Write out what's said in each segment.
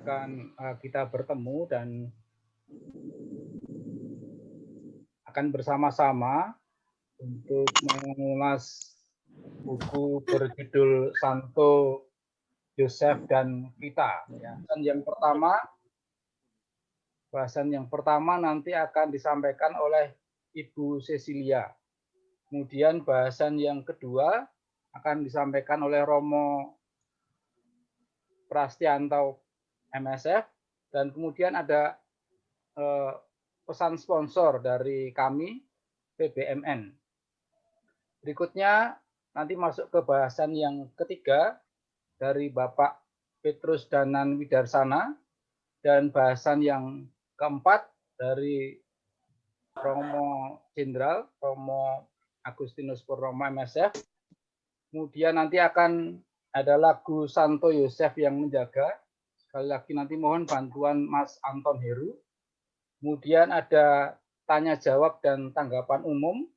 akan kita bertemu dan akan bersama-sama untuk mengulas buku berjudul Santo Yosef dan Kita. Ya. Dan bahasan yang pertama nanti akan disampaikan oleh Ibu Cecilia. Kemudian bahasan yang kedua akan disampaikan oleh Romo Prastianto MSF, dan kemudian ada pesan sponsor dari kami PBMN. Berikutnya nanti masuk ke bahasan yang ketiga dari Bapak Petrus Danan Widarsana, dan bahasan yang keempat dari Romo Jenderal Romo Agustinus Purnomo MSF. Kemudian nanti akan ada lagu Santo Yosef yang menjaga. Sekali lagi nanti mohon bantuan Mas Anton Heru. Kemudian ada tanya jawab dan tanggapan umum.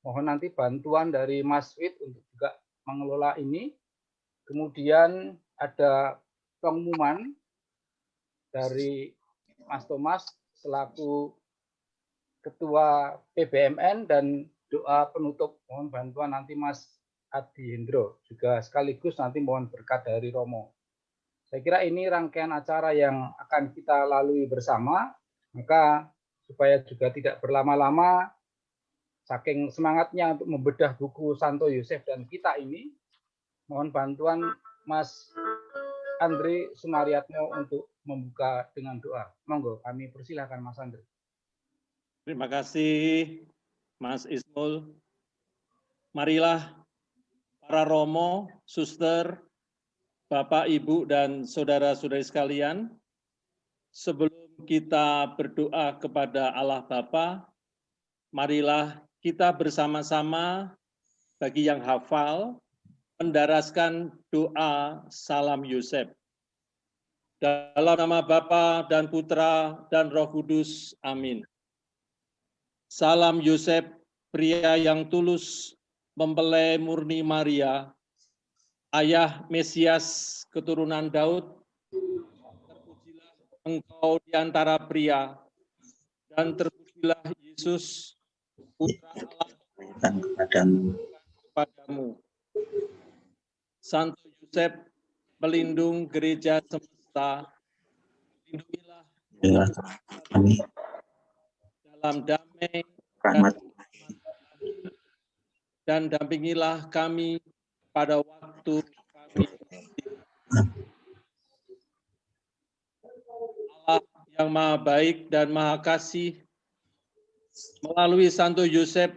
Mohon nanti bantuan dari Mas Wid untuk juga mengelola ini. Kemudian ada pengumuman dari Mas Thomas selaku Ketua PBMN dan doa penutup. Mohon bantuan nanti Mas Adi Hendro, juga sekaligus nanti mohon berkat dari Romo. Saya kira ini rangkaian acara yang akan kita lalui bersama, maka supaya juga tidak berlama-lama, saking semangatnya untuk membedah buku Santo Yosef dan Kita ini, mohon bantuan Mas Andri Sumaryatmo untuk membuka dengan doa. Monggo, kami persilahkan Mas Andri. Terima kasih Mas Ismul. Marilah para Romo, Suster, Bapak, Ibu, dan saudara-saudari sekalian, sebelum kita berdoa kepada Allah Bapa, marilah kita bersama-sama bagi yang hafal mendaraskan doa Salam Yosef. Dalam nama Bapa dan Putra dan Roh Kudus, amin. Salam Yosef, pria yang tulus, mempelai murni Maria, ayah Mesias keturunan Daud, terpujilah engkau di antara pria, dan terpujilah Yesus, Putra Allah kepadamu. Santo Yosef, pelindung gereja semesta, lindungilah dalam damai dan dampingilah kami pada waktu kami. Allah yang Maha Baik dan Maha Kasih, melalui Santo Yosef,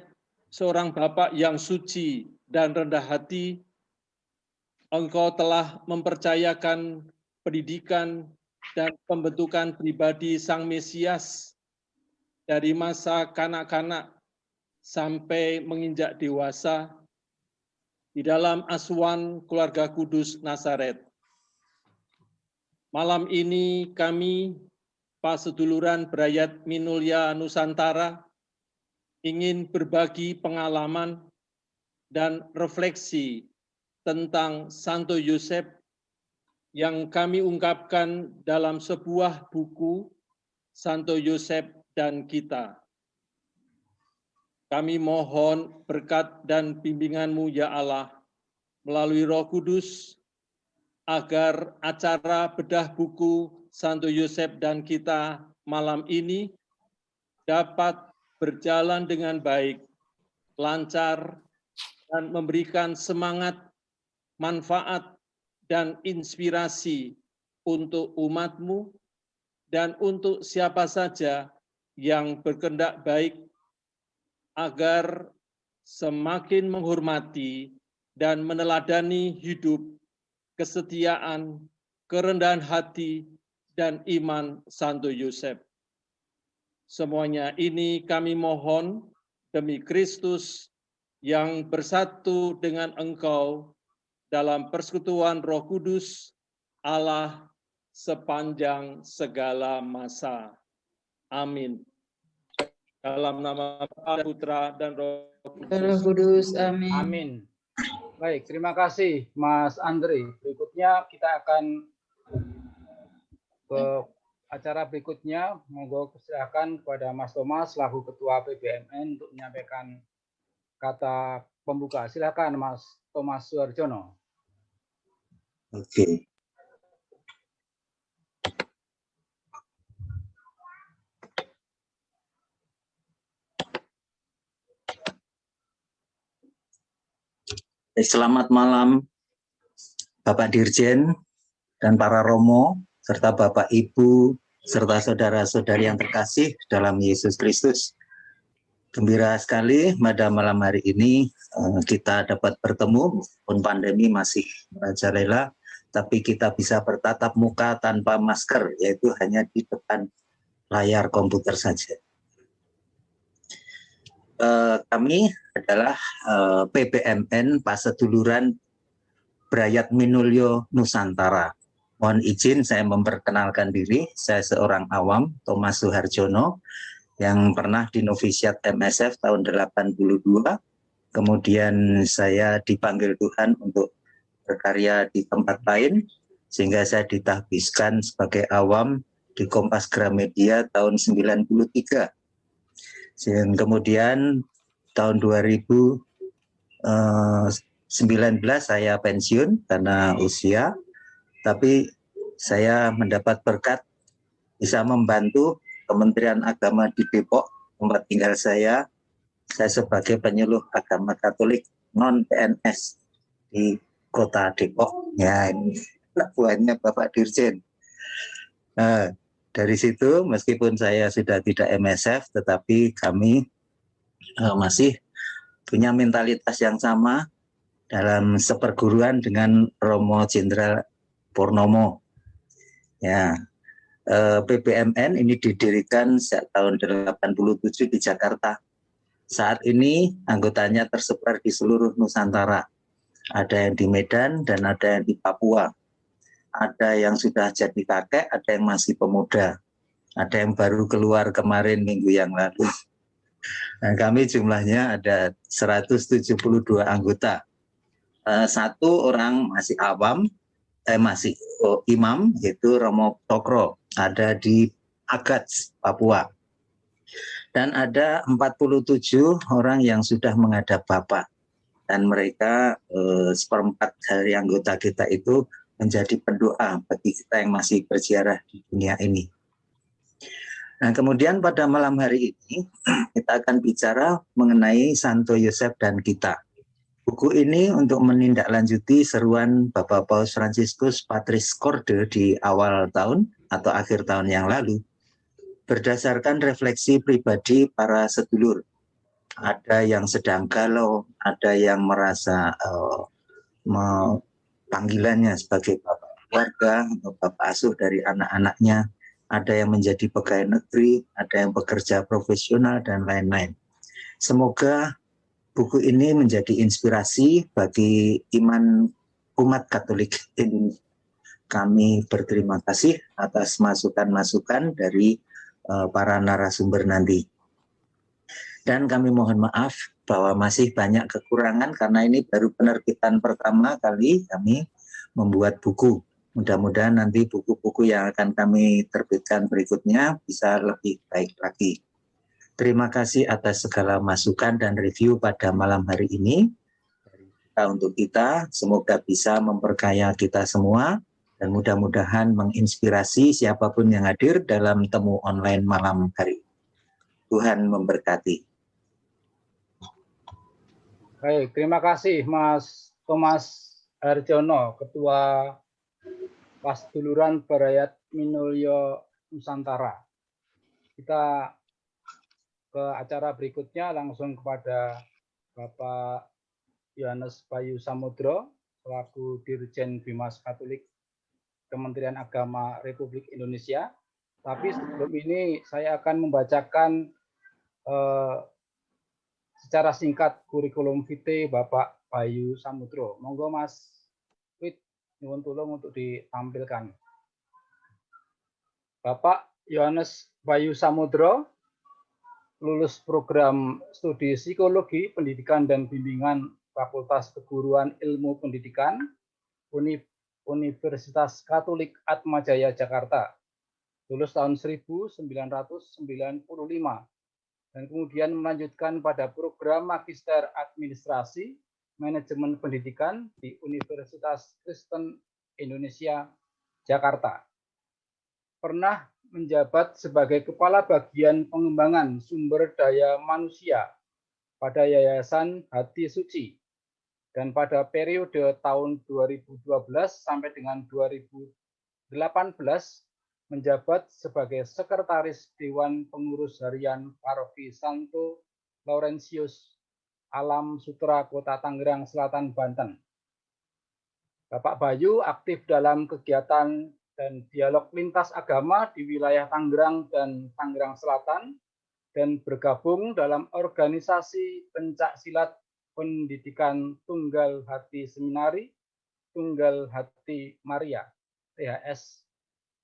seorang Bapak yang suci dan rendah hati, Engkau telah mempercayakan pendidikan dan pembentukan pribadi Sang Mesias dari masa kanak-kanak sampai menginjak dewasa di dalam asuhan keluarga kudus Nazaret. Malam ini kami, Paseduluran Brayat Minulya Nusantara, ingin berbagi pengalaman dan refleksi tentang Santo Yosef yang kami ungkapkan dalam sebuah buku, Santo Yosef dan Kita. Kami mohon berkat dan bimbingan-Mu ya Allah, melalui Roh Kudus, agar acara bedah buku Santo Yosef dan Kita malam ini dapat berjalan dengan baik, lancar, dan memberikan semangat, manfaat, dan inspirasi untuk umat-Mu dan untuk siapa saja yang berkehendak baik, agar semakin menghormati dan meneladani hidup, kesetiaan, kerendahan hati, dan iman Santo Yosef. Semuanya ini kami mohon demi Kristus yang bersatu dengan Engkau dalam persekutuan Roh Kudus, Allah sepanjang segala masa. Amin. Dalam nama Bapa, Putra, dan Roh Kudus. Amin. Amin. Baik, terima kasih Mas Andri. Berikutnya kita akan ke acara berikutnya, monggo silakan kepada Mas Thomas selaku Ketua PBMN untuk menyampaikan kata pembuka. Silakan Mas Thomas Suharjono. Oke. Selamat malam Bapak Dirjen dan para Romo, serta Bapak Ibu, serta saudara-saudari yang terkasih dalam Yesus Kristus. Gembira sekali pada malam hari ini kita dapat bertemu, meskipun pandemi masih merajalela, tapi kita bisa bertatap muka tanpa masker, yaitu hanya di depan layar komputer saja. Kami adalah PBMN Paseduluran Brayat Minulyo Nusantara. Mohon izin saya memperkenalkan diri, saya seorang awam, Thomas Suharjono, yang pernah di novisiat MSF tahun 82, kemudian saya dipanggil Tuhan untuk berkarya di tempat lain, sehingga saya ditahbiskan sebagai awam di Kompas Gramedia tahun 93. Dan kemudian tahun 2019 saya pensiun karena usia, tapi saya mendapat berkat bisa membantu Kementerian Agama di Depok, tempat tinggal saya sebagai penyuluh agama Katolik non-PNS di Kota Depok. Ya, ini buahnya Bapak Dirjen. Nah, dari situ meskipun saya sudah tidak MSF, tetapi kami masih punya mentalitas yang sama dalam seperguruan dengan Romo Jenderal Purnomo. Ya, PBMN ini didirikan sejak tahun 87 di Jakarta. Saat ini anggotanya tersebar di seluruh Nusantara. Ada yang di Medan dan ada yang di Papua. Ada yang sudah jadi kakek, ada yang masih pemuda. Ada yang baru keluar kemarin minggu yang lalu. Dan kami jumlahnya ada 172 anggota. Satu orang masih awam, masih imam, yaitu Romo Tokro, ada di Agats, Papua. Dan ada 47 orang yang sudah menghadap Bapak. Dan mereka seperempat dari anggota kita itu menjadi pendoa bagi kita yang masih berziarah di dunia ini. Nah, kemudian pada malam hari ini kita akan bicara mengenai Santo Yosef dan kita. Buku ini untuk menindaklanjuti seruan Bapak Paus Fransiskus Patris Corde di awal tahun atau akhir tahun yang lalu, berdasarkan refleksi pribadi para sedulur. Ada yang sedang galau, ada yang merasa panggilannya sebagai bapak keluarga atau bapak asuh dari anak-anaknya, ada yang menjadi pegawai negeri, ada yang bekerja profesional, dan lain-lain. Semoga buku ini menjadi inspirasi bagi iman umat Katolik Indonesia. Kami berterima kasih atas masukan-masukan dari para narasumber nanti. Dan kami mohon maaf bahwa masih banyak kekurangan karena ini baru penerbitan pertama kali kami membuat buku. Mudah-mudahan nanti buku-buku yang akan kami terbitkan berikutnya bisa lebih baik lagi. Terima kasih atas segala masukan dan review pada malam hari ini. Untuk kita, semoga bisa memperkaya kita semua dan mudah-mudahan menginspirasi siapapun yang hadir dalam temu online malam hari ini. Tuhan memberkati. Baik, terima kasih Mas Thomas Harjono, Ketua Paseduluran Brayat Minulyo Nusantara. Kita ke acara berikutnya langsung kepada Bapak Yohanes Bayu Samudro, selaku Dirjen Bimas Katolik Kementerian Agama Republik Indonesia. Tapi sebelum ini saya akan membacakan secara singkat kurikulum vitae Bapak Bayu Samudro. Monggo Mas Wit, nyuwun tulung untuk ditampilkan. Bapak Yohanes Bayu Samudro lulus program studi psikologi, pendidikan dan bimbingan Fakultas Keguruan Ilmu Pendidikan Universitas Katolik Atmajaya Jakarta lulus tahun 1995, dan kemudian melanjutkan pada program Magister Administrasi Manajemen Pendidikan di Universitas Kristen Indonesia, Jakarta. Pernah menjabat sebagai Kepala Bagian Pengembangan Sumber Daya Manusia pada Yayasan Hati Suci, dan pada periode tahun 2012 sampai dengan 2018 menjabat sebagai Sekretaris Dewan Pengurus Harian Paroki Santo Laurentius Alam Sutra Kota Tangerang Selatan, Banten. Bapak Bayu aktif dalam kegiatan dan dialog lintas agama di wilayah Tangerang dan Tangerang Selatan, dan bergabung dalam organisasi pencak silat pendidikan Tunggal Hati Seminari, Tunggal Hati Maria, THS,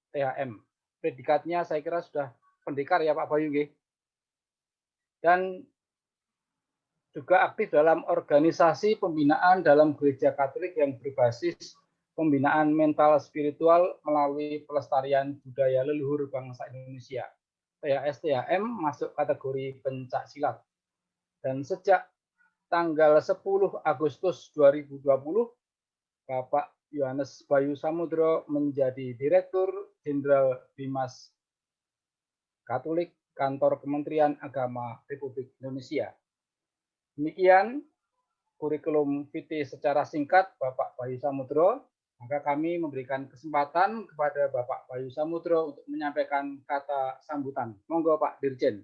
THM. Predikatnya saya kira sudah pendekar ya Pak Bayu, nggih. Dan juga aktif dalam organisasi pembinaan dalam gereja Katolik yang berbasis pembinaan mental spiritual melalui pelestarian budaya leluhur bangsa Indonesia. THS THM masuk kategori pencak silat. Dan sejak tanggal 10 Agustus 2020, Bapak Yohanes Bayu Samudro menjadi Direktur Jenderal Bimas Katolik Kantor Kementerian Agama Republik Indonesia. Demikian kurikulum vitae secara singkat Bapak Bayu Samudro. Maka kami memberikan kesempatan kepada Bapak Bayu Samudro untuk menyampaikan kata sambutan. Monggo Pak Dirjen.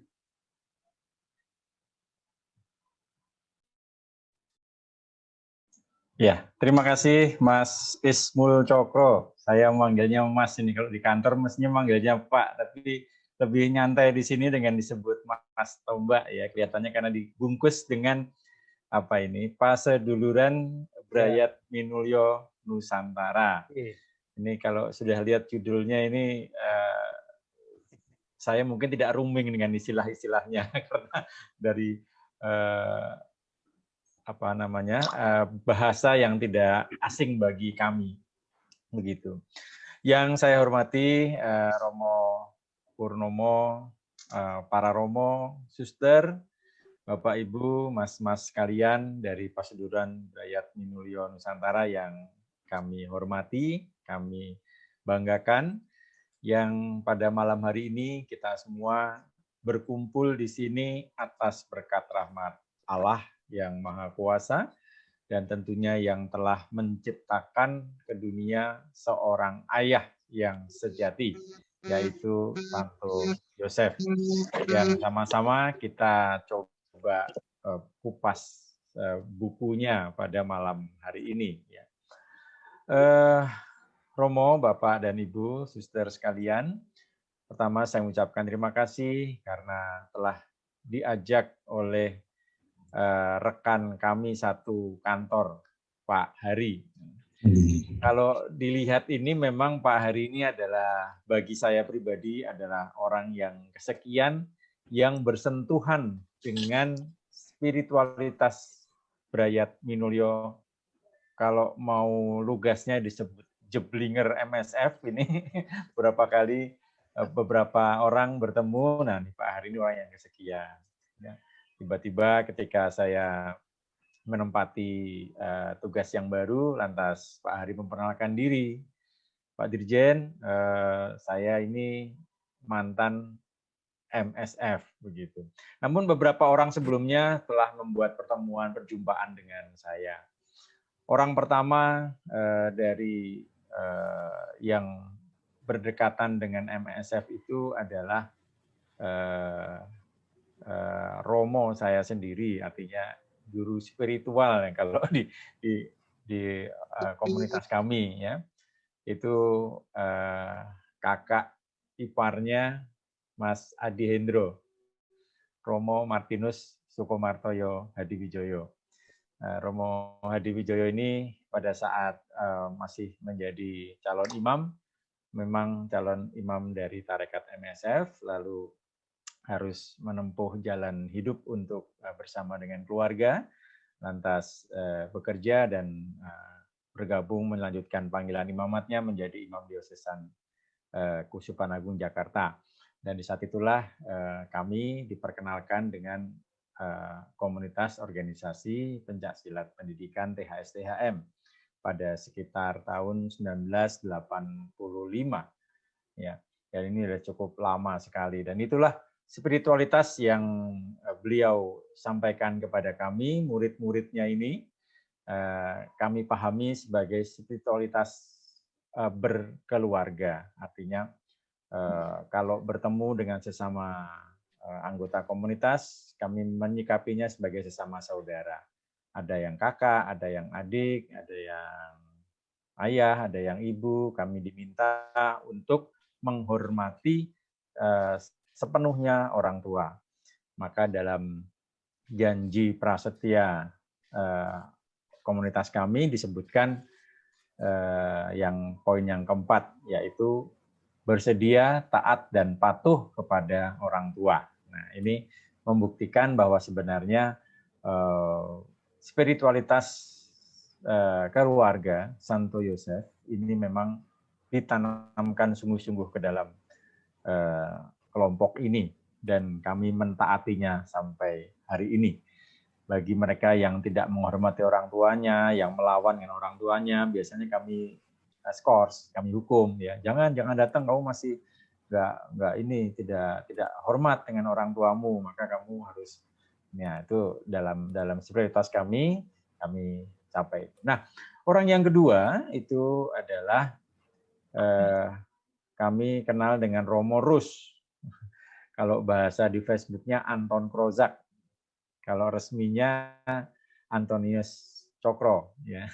Ya, terima kasih Mas Ismul Cokro. Saya memanggilnya Mas ini, kalau di kantor mestinya manggilnya Pak, tapi lebih nyantai di sini dengan disebut Mas Tombak ya. Kelihatannya karena dibungkus dengan apa ini? Paseduluran Brayat Minulyo Nusantara. Ini kalau sudah lihat judulnya ini saya mungkin tidak rooming dengan istilah-istilahnya karena dari apa namanya bahasa yang tidak asing bagi kami, begitu. Yang saya hormati Romo Purnomo, para Romo, Suster, Bapak Ibu, Mas-mas sekalian dari Paseduran Brayat Minulyo Nusantara yang kami hormati, kami banggakan, yang pada malam hari ini kita semua berkumpul di sini atas berkat rahmat Allah yang Maha Kuasa, dan tentunya yang telah menciptakan ke dunia seorang ayah yang sejati, yaitu Santo Yosef, yang sama-sama kita coba kupas bukunya pada malam hari ini. Romo, Bapak dan Ibu, Suster sekalian, pertama saya mengucapkan terima kasih karena telah diajak oleh rekan kami satu kantor, Pak Hari. Kalau dilihat ini memang Pak Hari ini adalah, bagi saya pribadi, adalah orang yang kesekian yang bersentuhan dengan spiritualitas Brayat Minulyo. Kalau mau lugasnya disebut Jeblinger MSF ini beberapa orang bertemu, nah Pak Hari ini orang yang kesekian. Ya. Tiba-tiba ketika saya menempati tugas yang baru, lantas Pak Hari memperkenalkan diri. Pak Dirjen, saya ini mantan MSF, begitu. Namun beberapa orang sebelumnya telah membuat perjumpaan dengan saya. Orang pertama dari yang berdekatan dengan MSF itu adalah Romo saya sendiri, artinya guru spiritual kalau di komunitas kami ya. Itu kakak iparnya Mas Adi Hendro, Romo Martinus Sukomartoyo Hadiwijoyo. Romo Hadiwijoyo ini pada saat masih menjadi calon imam, memang calon imam dari tarekat MSF, lalu harus menempuh jalan hidup untuk bersama dengan keluarga, lantas bekerja dan bergabung melanjutkan panggilan imamatnya menjadi imam diosesan Kusupan Agung Jakarta. Dan di saat itulah kami diperkenalkan dengan komunitas organisasi pencaksilat pendidikan THS-THM pada sekitar tahun 1985. Ya, dan ini sudah cukup lama sekali. Dan itulah spiritualitas yang beliau sampaikan kepada kami, murid-muridnya ini, kami pahami sebagai spiritualitas berkeluarga. Artinya kalau bertemu dengan sesama anggota komunitas, kami menyikapinya sebagai sesama saudara. Ada yang kakak, ada yang adik, ada yang ayah, ada yang ibu. Kami diminta untuk menghormati sepenuhnya orang tua. Maka dalam janji prasetya komunitas kami disebutkan yang poin yang keempat, yaitu bersedia, taat, dan patuh kepada orang tua. Nah, ini membuktikan bahwa sebenarnya spiritualitas keluarga Santo Yosef ini memang ditanamkan sungguh-sungguh ke dalam kelompok ini, dan kami mentaatinya sampai hari ini. Bagi mereka yang tidak menghormati orang tuanya, yang melawan dengan orang tuanya, biasanya kami skors, kami hukum, ya jangan datang, kamu masih tidak hormat dengan orang tuamu, maka kamu harus, ya itu dalam spiritualitas kami capai. Nah, orang yang kedua itu adalah kami kenal dengan Romo Rus. Kalau bahasa di Facebooknya Anton Krozak, kalau resminya Antonius Cokro, ya.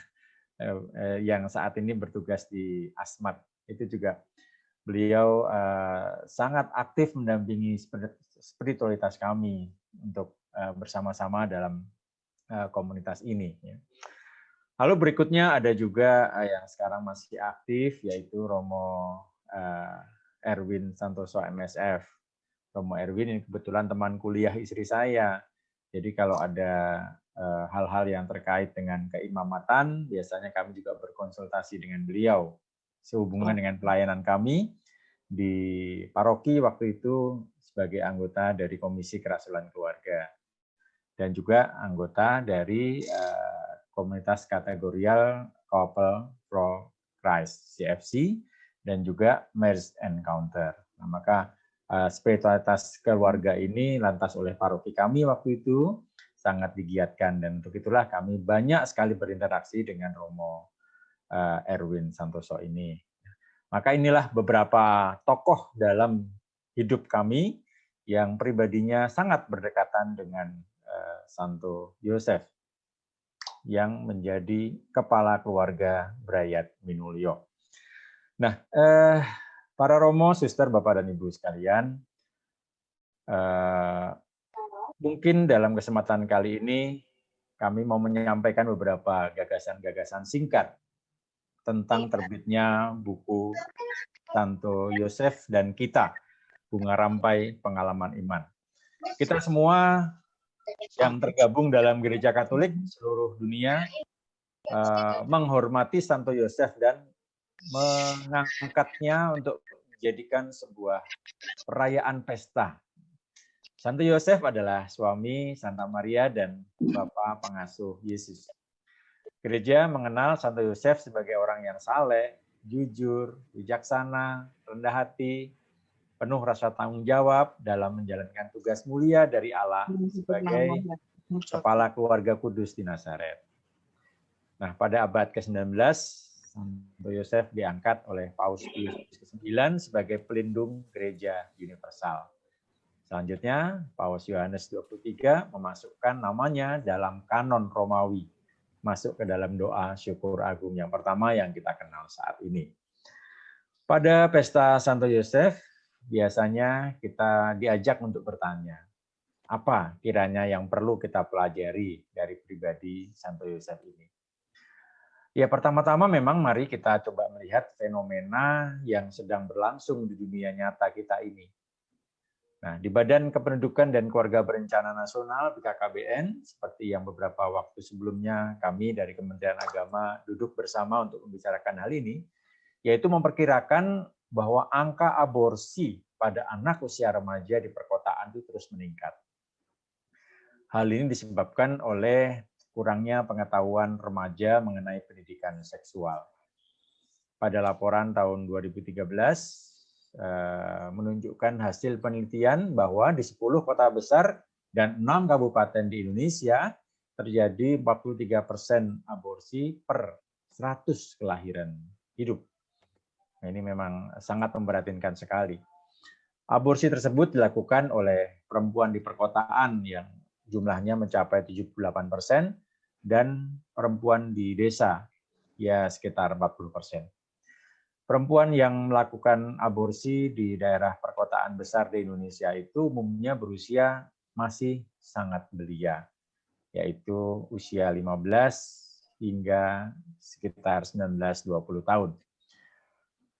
Yang saat ini bertugas di Asmat. Itu juga beliau sangat aktif mendampingi spiritualitas kami untuk bersama-sama dalam komunitas ini. Lalu berikutnya ada juga yang sekarang masih aktif, yaitu Romo Erwin Santoso MSF. Romo Erwin ini kebetulan teman kuliah istri saya. Jadi kalau ada hal-hal yang terkait dengan keimamatan, biasanya kami juga berkonsultasi dengan beliau sehubungan dengan pelayanan kami di paroki waktu itu sebagai anggota dari Komisi Kerasulan Keluarga dan juga anggota dari komunitas kategorial Couple Pro Christ CFC dan juga Marriage Encounter. Nah, maka spiritualitas keluarga ini lantas oleh paroki kami waktu itu sangat digiatkan, dan untuk itulah kami banyak sekali berinteraksi dengan Romo Erwin Santoso ini. Maka inilah beberapa tokoh dalam hidup kami yang pribadinya sangat berdekatan dengan Santo Yosef yang menjadi kepala keluarga Brayat Minulio. Nah, para Romo, Suster, Bapak, dan Ibu sekalian, mungkin dalam kesempatan kali ini kami mau menyampaikan beberapa gagasan-gagasan singkat tentang terbitnya buku Santo Yosef dan Kita, Bunga Rampai Pengalaman Iman. Kita semua yang tergabung dalam Gereja Katolik seluruh dunia menghormati Santo Yosef dan mengangkatnya untuk menjadikan sebuah perayaan pesta. Santo Yosef adalah suami Santa Maria dan Bapa pengasuh Yesus. Gereja mengenal Santo Yosef sebagai orang yang saleh, jujur, bijaksana, rendah hati, penuh rasa tanggung jawab dalam menjalankan tugas mulia dari Allah sebagai kepala keluarga kudus di Nazaret. Nah, pada abad ke-19, Santo Yosef diangkat oleh Paus Pius ke-9 sebagai pelindung gereja universal. Selanjutnya, Paus Yohanes 23 memasukkan namanya dalam kanon Romawi, masuk ke dalam doa syukur agung yang pertama yang kita kenal saat ini. Pada pesta Santo Yosef, biasanya kita diajak untuk bertanya, apa kiranya yang perlu kita pelajari dari pribadi Santo Yosef ini? Ya, pertama-tama memang mari kita coba melihat fenomena yang sedang berlangsung di dunia nyata kita ini. Nah, di Badan Kependudukan dan Keluarga Berencana Nasional BKKBN, seperti yang beberapa waktu sebelumnya kami dari Kementerian Agama duduk bersama untuk membicarakan hal ini, yaitu memperkirakan bahwa angka aborsi pada anak usia remaja di perkotaan itu terus meningkat. Hal ini disebabkan oleh kurangnya pengetahuan remaja mengenai pendidikan seksual. Pada laporan tahun 2013 menunjukkan hasil penelitian bahwa di 10 kota besar dan 6 kabupaten di Indonesia terjadi 43% aborsi per 100 kelahiran hidup. Nah, ini memang sangat memprihatinkan sekali. Aborsi tersebut dilakukan oleh perempuan di perkotaan yang jumlahnya mencapai 78% dan perempuan di desa ya sekitar 40%. Perempuan yang melakukan aborsi di daerah perkotaan besar di Indonesia itu umumnya berusia masih sangat belia, yaitu usia 15 hingga sekitar 19-20 tahun.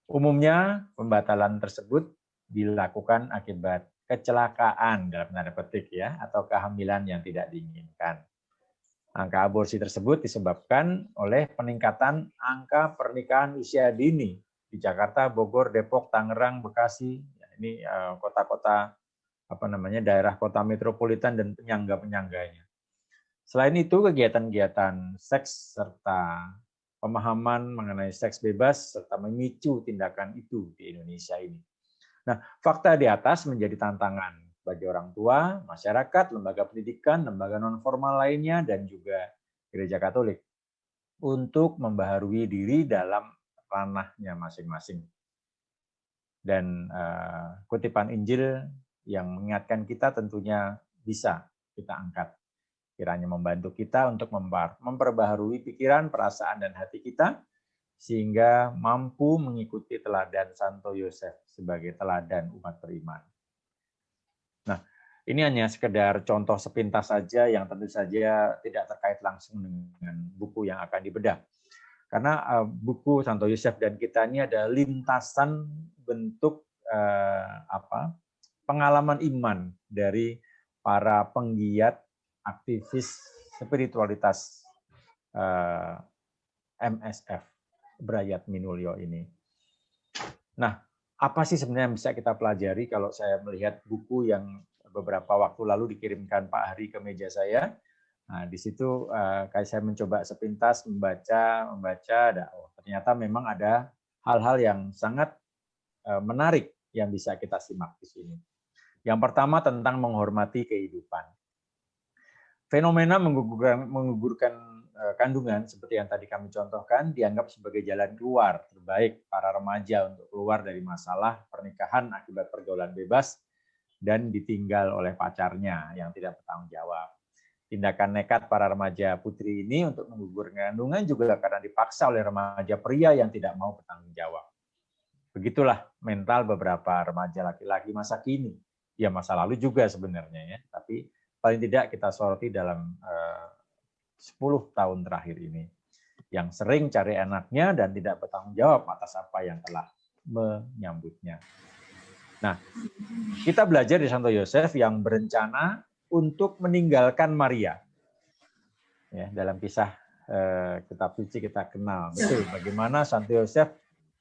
Umumnya pembatalan tersebut dilakukan akibat kecelakaan dalam tanda petik ya, atau kehamilan yang tidak diinginkan. Angka aborsi tersebut disebabkan oleh peningkatan angka pernikahan usia dini di Jakarta, Bogor, Depok, Tangerang, Bekasi. Ini kota-kota daerah kota metropolitan dan penyangga-penyangganya. Selain itu, kegiatan-kegiatan seks serta pemahaman mengenai seks bebas serta memicu tindakan itu di Indonesia ini. Nah, fakta di atas menjadi tantangan bagi orang tua, masyarakat, lembaga pendidikan, lembaga non-formal lainnya, dan juga Gereja Katolik untuk membaharui diri dalam ranahnya masing-masing. Dan kutipan Injil yang mengingatkan kita tentunya bisa kita angkat. Kiranya membantu kita untuk memperbaharui pikiran, perasaan, dan hati kita, sehingga mampu mengikuti teladan Santo Yosef sebagai teladan umat beriman. Nah, ini hanya sekedar contoh sepintas saja yang tentu saja tidak terkait langsung dengan buku yang akan dibedah. Karena buku Santo Yosef dan kita ini ada lintasan bentuk pengalaman iman dari para penggiat aktivis spiritualitas MSF, Brayat Minulyo ini. Nah, apa sih sebenarnya yang bisa kita pelajari kalau saya melihat buku yang beberapa waktu lalu dikirimkan Pak Hari ke meja saya? Nah, di situ kayak saya mencoba sepintas membaca, ternyata memang ada hal-hal yang sangat menarik yang bisa kita simak di sini. Yang pertama tentang menghormati kehidupan. Fenomena menggugurkan kandungan seperti yang tadi kami contohkan dianggap sebagai jalan keluar terbaik para remaja untuk keluar dari masalah pernikahan akibat pergaulan bebas dan ditinggal oleh pacarnya yang tidak bertanggung jawab. Tindakan nekat para remaja putri ini untuk menggugurkan kandungan juga karena dipaksa oleh remaja pria yang tidak mau bertanggung jawab. Begitulah mental beberapa remaja laki-laki masa kini. Ya masa lalu juga sebenarnya ya, tapi paling tidak kita soroti dalam 10 tahun terakhir ini. Yang sering cari anaknya dan tidak bertanggung jawab atas apa yang telah menyambutnya. Nah, kita belajar di Santo Yosef yang berencana untuk meninggalkan Maria. Ya, dalam kisah kitab suci kita kenal betul bagaimana Santo Yosef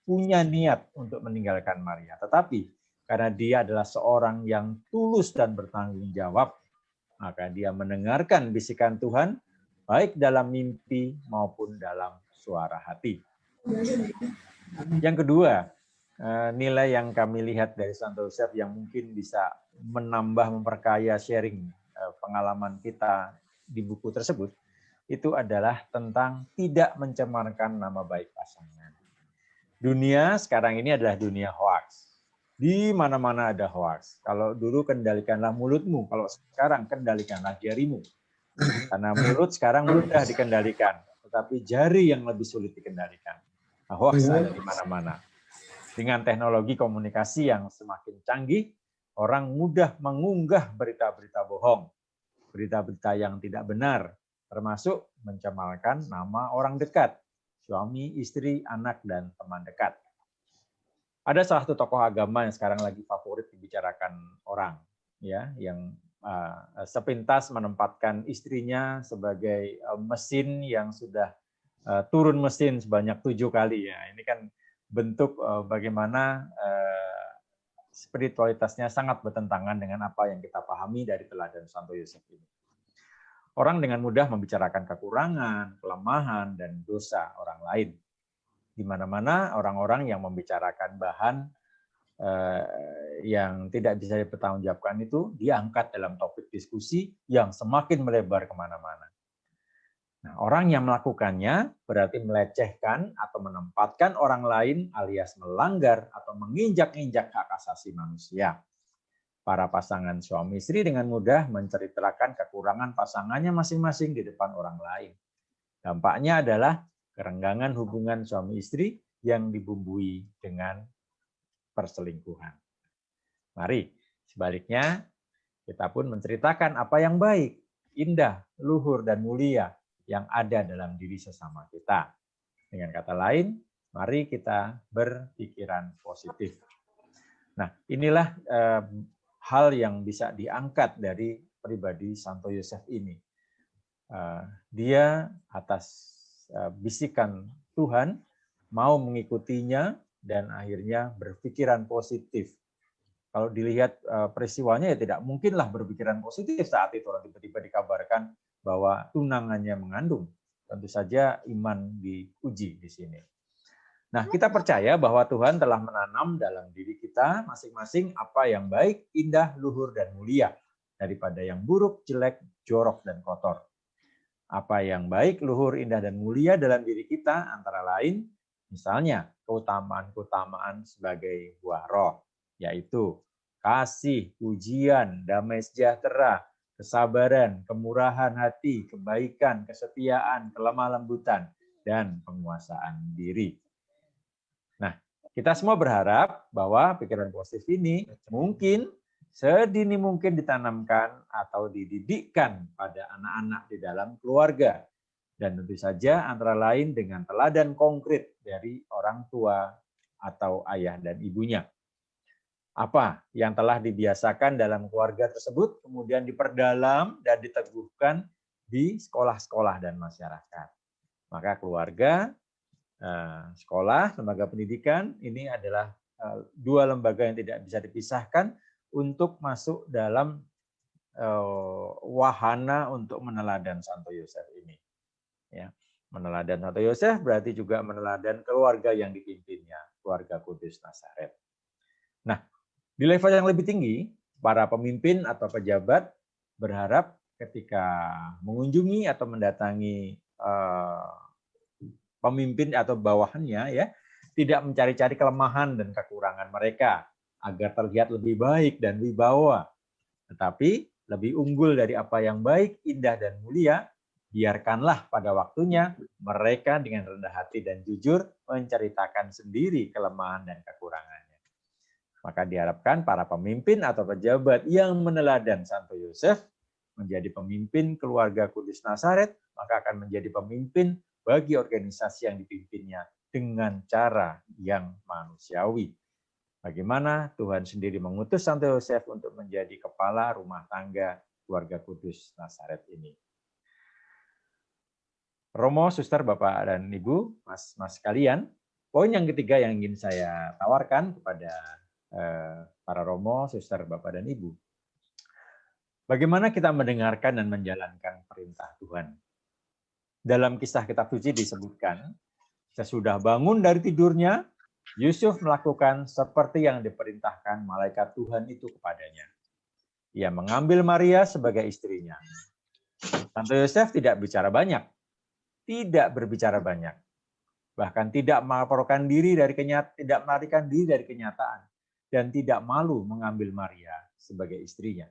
punya niat untuk meninggalkan Maria. Tetapi karena dia adalah seorang yang tulus dan bertanggung jawab, maka dia mendengarkan bisikan Tuhan, baik dalam mimpi maupun dalam suara hati. Yang kedua, nilai yang kami lihat dari Santo Yosef yang mungkin bisa menambah, memperkaya sharing pengalaman kita di buku tersebut, itu adalah tentang tidak mencemarkan nama baik pasangan. Dunia sekarang ini adalah dunia hoax. Di mana-mana ada hoax. Kalau dulu kendalikanlah mulutmu, kalau sekarang kendalikanlah jarimu. Karena mulut sekarang mudah dikendalikan, tetapi jari yang lebih sulit dikendalikan. Nah, hoax ada di mana-mana. Dengan teknologi komunikasi yang semakin canggih, orang mudah mengunggah berita-berita bohong, berita-berita yang tidak benar, termasuk mencemarkan nama orang dekat, suami, istri, anak, dan teman dekat. Ada salah satu tokoh agama yang sekarang lagi favorit dibicarakan orang, ya, yang sepintas menempatkan istrinya sebagai mesin yang sudah turun mesin sebanyak 7 kali. Ya, ini kan bentuk bagaimana spiritualitasnya sangat bertentangan dengan apa yang kita pahami dari teladan Santo Yosef ini. Orang dengan mudah membicarakan kekurangan, kelemahan, dan dosa orang lain. Di mana-mana orang-orang yang membicarakan bahan yang tidak bisa dipertanggungjawabkan itu diangkat dalam topik diskusi yang semakin melebar kemana-mana. Nah, orang yang melakukannya berarti melecehkan atau menempatkan orang lain alias melanggar atau menginjak-injak hak asasi manusia. Para pasangan suami istri dengan mudah menceritakan kekurangan pasangannya masing-masing di depan orang lain. Dampaknya adalah kerenggangan hubungan suami istri yang dibumbui dengan perselingkuhan. Mari, sebaliknya, kita pun menceritakan apa yang baik, indah, luhur, dan mulia yang ada dalam diri sesama kita. Dengan kata lain, mari kita berpikiran positif. Nah, inilah hal yang bisa diangkat dari pribadi Santo Yosef ini. Dia atas bisikan Tuhan mau mengikutinya dan akhirnya berpikiran positif. Kalau dilihat peristiwanya ya tidak mungkinlah berpikiran positif saat itu orang tiba-tiba dikabarkan bahwa tunangannya mengandung. Tentu saja iman diuji di sini. Nah, kita percaya bahwa Tuhan telah menanam dalam diri kita masing-masing apa yang baik, indah, luhur, dan mulia daripada yang buruk, jelek, jorok, dan kotor. Apa yang baik, luhur, indah, dan mulia dalam diri kita antara lain, misalnya keutamaan-keutamaan sebagai buah roh, yaitu kasih, pujian, damai sejahtera, kesabaran, kemurahan hati, kebaikan, kesetiaan, kelemah lembutan, dan penguasaan diri. Nah, kita semua berharap bahwa pikiran positif ini mungkin sedini mungkin ditanamkan atau dididikkan pada anak-anak di dalam keluarga. Dan tentu saja antara lain dengan teladan konkret dari orang tua atau ayah dan ibunya. Apa yang telah dibiasakan dalam keluarga tersebut kemudian diperdalam dan diteguhkan di sekolah-sekolah dan masyarakat. Maka keluarga, sekolah, lembaga pendidikan ini adalah dua lembaga yang tidak bisa dipisahkan untuk masuk dalam wahana untuk meneladan Santo Yosef ini. Ya, meneladan Santo Yosef berarti juga meneladan keluarga yang dipimpinnya, keluarga Kudus Nazaret. Nah, di level yang lebih tinggi, para pemimpin atau pejabat berharap ketika mengunjungi atau mendatangi pemimpin atau bawahannya, ya, tidak mencari-cari kelemahan dan kekurangan mereka agar terlihat lebih baik dan wibawa, tetapi lebih unggul dari apa yang baik, indah, dan mulia. Biarkanlah pada waktunya mereka dengan rendah hati dan jujur menceritakan sendiri kelemahan dan kekurangannya. Maka diharapkan para pemimpin atau pejabat yang meneladan Santo Yosef menjadi pemimpin keluarga Kudus Nazaret, maka akan menjadi pemimpin bagi organisasi yang dipimpinnya dengan cara yang manusiawi. Bagaimana Tuhan sendiri mengutus Santo Yosef untuk menjadi kepala rumah tangga keluarga Kudus Nazaret ini. Romo, suster, Bapak, dan Ibu, mas-mas sekalian, poin yang ketiga yang ingin saya tawarkan kepada para Romo, suster, Bapak, dan Ibu. Bagaimana kita mendengarkan dan menjalankan perintah Tuhan? Dalam kisah kitab suci disebutkan, sesudah bangun dari tidurnya, Yusuf melakukan seperti yang diperintahkan malaikat Tuhan itu kepadanya. Ia mengambil Maria sebagai istrinya. Santo Yosef tidak bicara banyak, tidak berbicara banyak, bahkan tidak melaporkan diri dari tidak melarikan diri dari kenyataan, dan tidak malu mengambil Maria sebagai istrinya.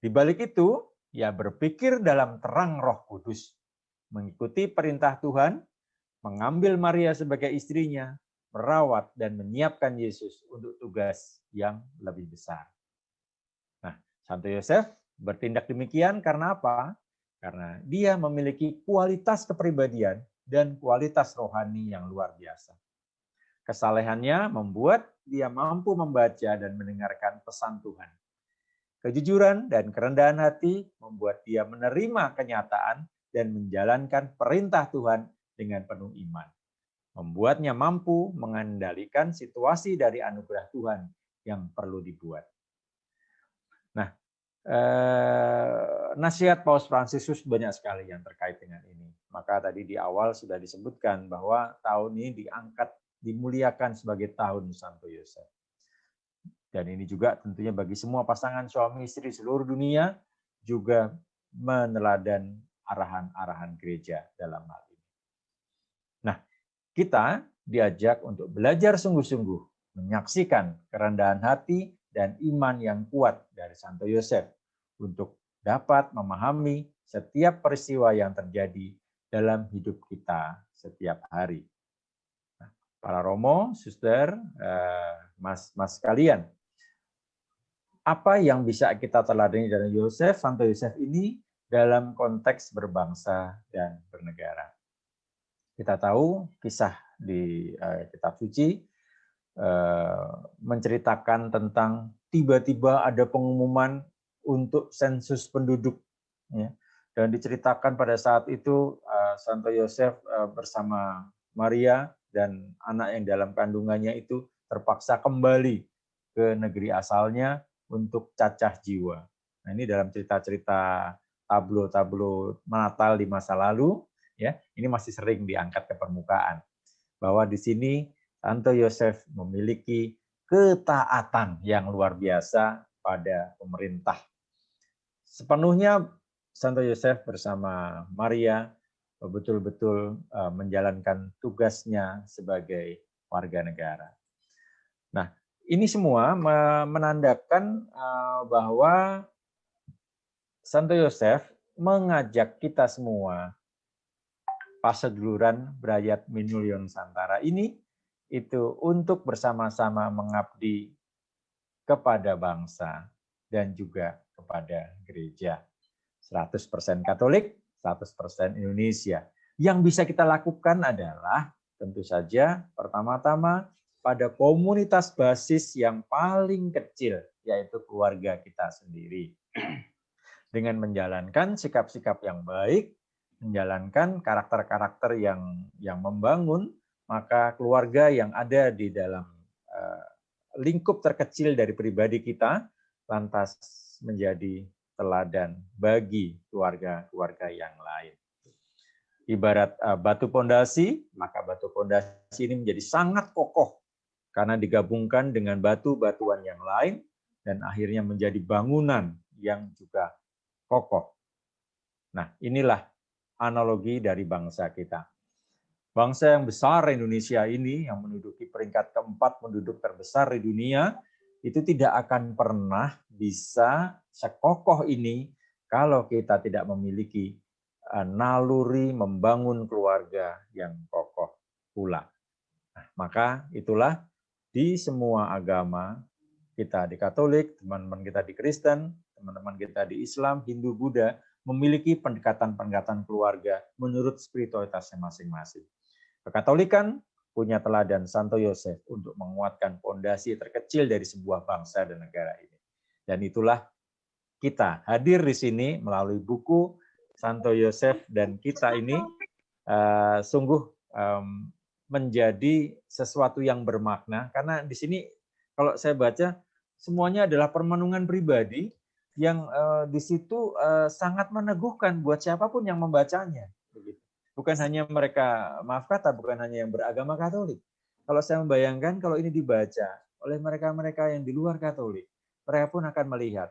Di balik itu, ia berpikir dalam terang Roh Kudus, mengikuti perintah Tuhan, mengambil Maria sebagai istrinya, merawat dan menyiapkan Yesus untuk tugas yang lebih besar. Nah, Santo Yosef bertindak demikian karena apa? Karena dia memiliki kualitas kepribadian dan kualitas rohani yang luar biasa. Kesalehannya membuat dia mampu membaca dan mendengarkan pesan Tuhan. Kejujuran dan kerendahan hati membuat dia menerima kenyataan dan menjalankan perintah Tuhan dengan penuh iman. membuatnya mampu mengendalikan situasi dari anugerah Tuhan yang perlu dibuat. Nah, nasihat Paus Fransiskus banyak sekali yang terkait dengan ini. Maka tadi di awal sudah disebutkan bahwa tahun ini dimuliakan sebagai tahun Santo Yosef. Dan ini juga tentunya bagi semua pasangan suami istri seluruh dunia juga meneladan arahan-arahan gereja dalam hal ini. Nah, kita diajak untuk belajar sungguh-sungguh menyaksikan kerendahan hati dan iman yang kuat dari Santo Yosef untuk dapat memahami setiap peristiwa yang terjadi dalam hidup kita setiap hari. Nah, para romo, suster, mas kalian, apa yang bisa kita teladani dari Yosef, Santo Yosef ini dalam konteks berbangsa dan bernegara? Kita tahu kisah di kitab suci menceritakan tentang tiba-tiba ada pengumuman untuk sensus penduduk, ya. Dan diceritakan pada saat itu Santo Yosef bersama Maria dan anak yang dalam kandungannya itu terpaksa kembali ke negeri asalnya untuk cacah jiwa. Nah, ini dalam cerita-cerita tablo-tablo Natal di masa lalu, ya, ini masih sering diangkat ke permukaan bahwa di sini Santo Yosef memiliki ketaatan yang luar biasa pada pemerintah. Sepenuhnya Santo Yosef bersama Maria betul-betul menjalankan tugasnya sebagai warga negara. Nah, ini semua menandakan bahwa Santo Yosef mengajak kita semua, paseduluran Brayat Minulyon Santara ini, itu untuk bersama-sama mengabdi kepada bangsa dan juga kepada gereja. 100% Katolik, 100% Indonesia. Yang bisa kita lakukan adalah tentu saja pertama-tama pada komunitas basis yang paling kecil, yaitu keluarga kita sendiri. Dengan menjalankan sikap-sikap yang baik, menjalankan karakter-karakter yang membangun, maka keluarga yang ada di dalam lingkup terkecil dari pribadi kita lantas menjadi teladan bagi keluarga-keluarga yang lain. Ibarat batu pondasi, maka batu pondasi ini menjadi sangat kokoh karena digabungkan dengan batu-batuan yang lain dan akhirnya menjadi bangunan yang juga kokoh. Nah, inilah analogi dari bangsa kita. Bangsa yang besar Indonesia ini, yang menduduki peringkat keempat penduduk terbesar di dunia, itu tidak akan pernah bisa sekokoh ini kalau kita tidak memiliki naluri membangun keluarga yang kokoh pula. Nah, maka itulah di semua agama, kita di Katolik, teman-teman kita di Kristen, teman-teman kita di Islam, Hindu, Buddha, memiliki pendekatan-pendekatan keluarga menurut spiritualitasnya masing-masing. Kekatolikan punya teladan Santo Yosef untuk menguatkan fondasi terkecil dari sebuah bangsa dan negara ini. Dan itulah kita hadir di sini melalui buku Santo Yosef dan kita ini sungguh menjadi sesuatu yang bermakna, karena di sini kalau saya baca semuanya adalah permenungan pribadi yang di situ sangat meneguhkan buat siapapun yang membacanya. Bukan hanya mereka, maaf kata, bukan hanya yang beragama Katolik. Kalau saya membayangkan kalau ini dibaca oleh mereka-mereka yang di luar Katolik, mereka pun akan melihat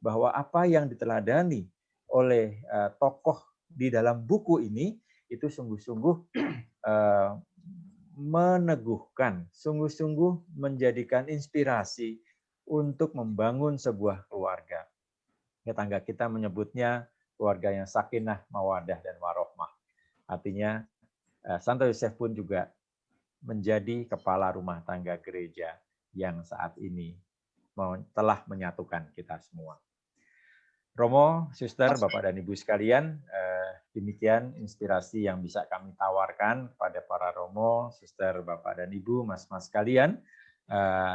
bahwa apa yang diteladani oleh tokoh di dalam buku ini itu sungguh-sungguh meneguhkan, sungguh-sungguh menjadikan inspirasi untuk membangun sebuah keluarga. Tetangga kita menyebutnya keluarga yang sakinah, mawadah, dan warohmah. Artinya Santo Yosef pun juga menjadi kepala rumah tangga gereja yang saat ini telah menyatukan kita semua. Romo, suster, Bapak dan Ibu sekalian, demikian inspirasi yang bisa kami tawarkan kepada para Romo, suster, Bapak dan Ibu, mas-mas sekalian,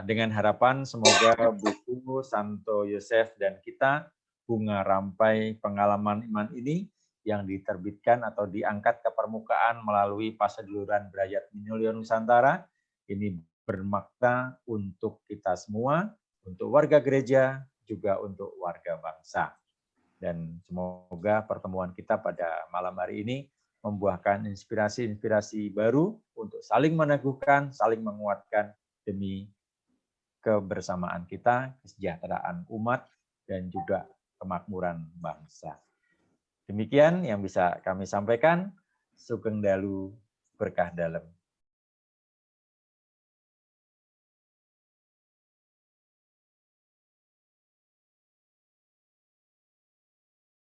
dengan harapan semoga buku Santo Yosef dan kita, Bunga Rampai Pengalaman Iman ini yang diterbitkan atau diangkat ke permukaan melalui Paseduluran Brayat Minulya Nusantara ini bermakna untuk kita semua, untuk warga gereja, juga untuk warga bangsa. Dan semoga pertemuan kita pada malam hari ini membuahkan inspirasi-inspirasi baru untuk saling meneguhkan, saling menguatkan demi kebersamaan kita, kesejahteraan umat, dan juga kemakmuran bangsa. Demikian yang bisa kami sampaikan. Sugeng Dalu, berkah dalam.